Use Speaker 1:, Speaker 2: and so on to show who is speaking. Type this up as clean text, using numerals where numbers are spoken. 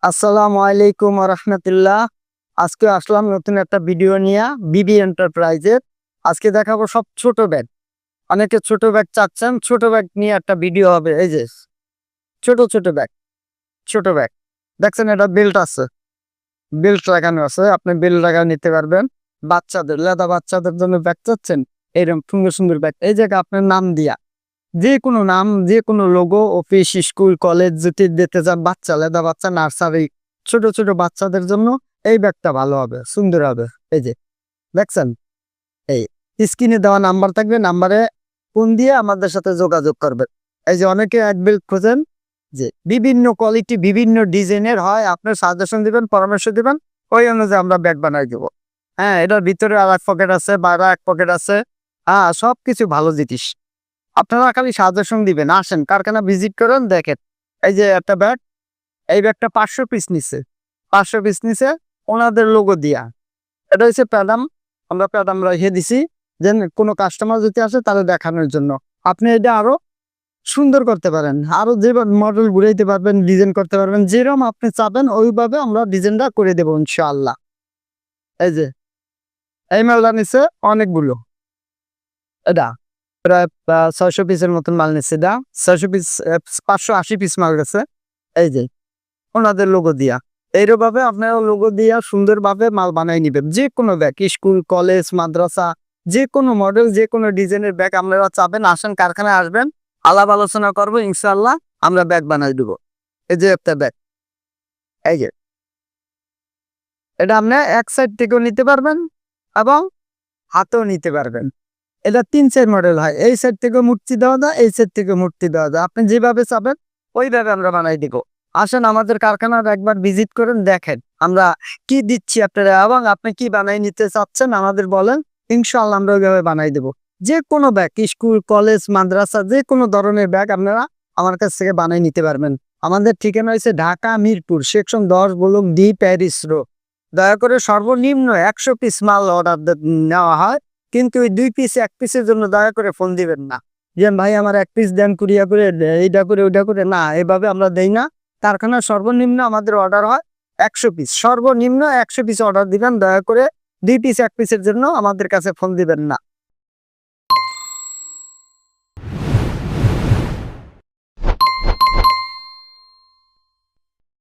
Speaker 1: আসসালামু আলাইকুম রহমতুল্লাহ। আজকে আসলাম নতুন একটা ভিডিও নিয়ে বিবি এন্টারপ্রাইজের। আজকে দেখাবো সব ছোট ব্যাগ। অনেকে ছোট ব্যাগ চাচ্ছেন, ছোট ব্যাগ নিয়ে একটা ভিডিও হবে। এই যে ছোট ছোট ব্যাগ, ছোট ব্যাগ দেখছেন, এটা বেল্ট আছে, বেল্ট লাগানো আছে, আপনি বেল্ট লাগা নিতে পারবেন। বাচ্চাদের, লেদা বাচ্চাদের জন্য ব্যাগ চাচ্ছেন, এইরকম সুন্দর সুন্দর ব্যাগ। এই জায়গায় আপনার নাম দিয়া যে কোনো নাম, যে কোনো লোগো, অফিস, স্কুল, কলেজ যদি দিতে চান, বাচ্চা, লেদা বাচ্চা, নার্সারি, ছোট ছোট বাচ্চাদের জন্য এই ব্যাগটা ভালো হবে, সুন্দর হবে। এই যে দেখছেন, এই স্ক্রিনে দেওয়া নাম্বার থাকবে, নাম্বারে ফোন দিয়ে আমাদের সাথে যোগাযোগ করবেন। এই যে অনেকে এক বেল্ট খোঁজেন, যে বিভিন্ন কোয়ালিটি, বিভিন্ন ডিজাইনের হয়, আপনার সাজেশন দিবেন, পরামর্শ দিবেন, ওই অনুযায়ী আমরা ব্যাগ বানাই দেবো। হ্যাঁ, এটার ভিতরে আর এক পকেট আছে, বাইরে এক পকেট আছে। হ্যাঁ, সবকিছু ভালো জিনিস। আপনারা খালি সাজেশন দিবেন, আসেন কারখানা ভিজিট করেন, দেখেন। এই যে একটা ব্যাগ, এই ব্যাগটা 500 পিস নিছে, 500 পিস নিছে ওনাদের লোগো দিয়া। এটা হচ্ছে প্যাডাম, আমরা প্যাডাম রেখে দিছি, যে কোনো কাস্টমার যদি আসে তাহলে দেখানোর জন্য। আপনি এটা আরো সুন্দর করতে পারেন, আরো যে মডেল ঘুরাইতে পারবেন, ডিজাইন করতে পারবেন, যেরকম আপনি চাবেন ওইভাবে আমরা ডিজাইনটা করে দেবো ইনশাআল্লাহ। এই যে এই মালটা নিচ্ছে অনেকগুলো, এটা প্রায় 600 পিসের মতন মাল নিচ্ছে। এটা 600 পিস, 580 পিস মাল গেছে। এই যে ওনাদের লোগো দিয়া, এইভাবে আপনারা লোগো দিয়া সুন্দরভাবে মাল বানাই নিবেন। যে কোনো ব্যাগ, স্কুল, কলেজ, মাদ্রাসা, যে কোনো মডেল, যে কোনো ডিজাইনের ব্যাগ আপনারা চাবেন, আসেন কারখানায়, আসবেন, আলাপ আলোচনা করবো, ইনশাল্লাহ আমরা ব্যাগ বানাই দেবো। এই যে একটা ব্যাগ, এই যে এটা আপনি এক সাইড থেকেও নিতে পারবেন এবং হাতেও নিতে পারবেন। এটা 3 সাইড মডেল হয়, এই সাইড থেকে মূর্তি দেওয়া যায়, এই সাইড থেকে মূর্তি দেওয়া যায়, আপনি যেভাবে চাবেন ওইভাবে আমরা বানাই দিব। আসেন আমাদের কারখানার একবার ভিজিট করেন, দেখেন আমরা কি দিচ্ছি আপনারা, এবং আপনি কি বানাই নিতে চাচ্ছেন আমাদের বলেন, ইনশাআল্লাহ আমরা ওইভাবে বানাই দেবো। যে কোনো ব্যাগ, স্কুল, কলেজ, মাদ্রাসা, যে কোনো ধরনের ব্যাগ আপনারা আমার কাছ থেকে বানাই নিতে পারবেন। আমাদের ঠিকানা হয়েছে Dhaka Mirpur section 10 block D, Paris road. দয়া করে সর্বনিম্ন 100 পিস মাল অর্ডার নেওয়া হয়, কিন্তু ওই 2 পিস, 1 পিসের জন্য দয়া করে ফোন দিবেন না, যে ভাই আমার 1 পিস দেন, কুরিয়া করে, এইটা করে, ওইটা করে, না, এভাবে আমরা দেই না। কারখানার সর্বনিম্ন আমাদের অর্ডার হয় 100 পিস, সর্বনিম্ন 100 পিস অর্ডার দিবেন। দয়া করে 2 পিস, 1 পিসের জন্য আমাদের কাছে ফোন দিবেন না।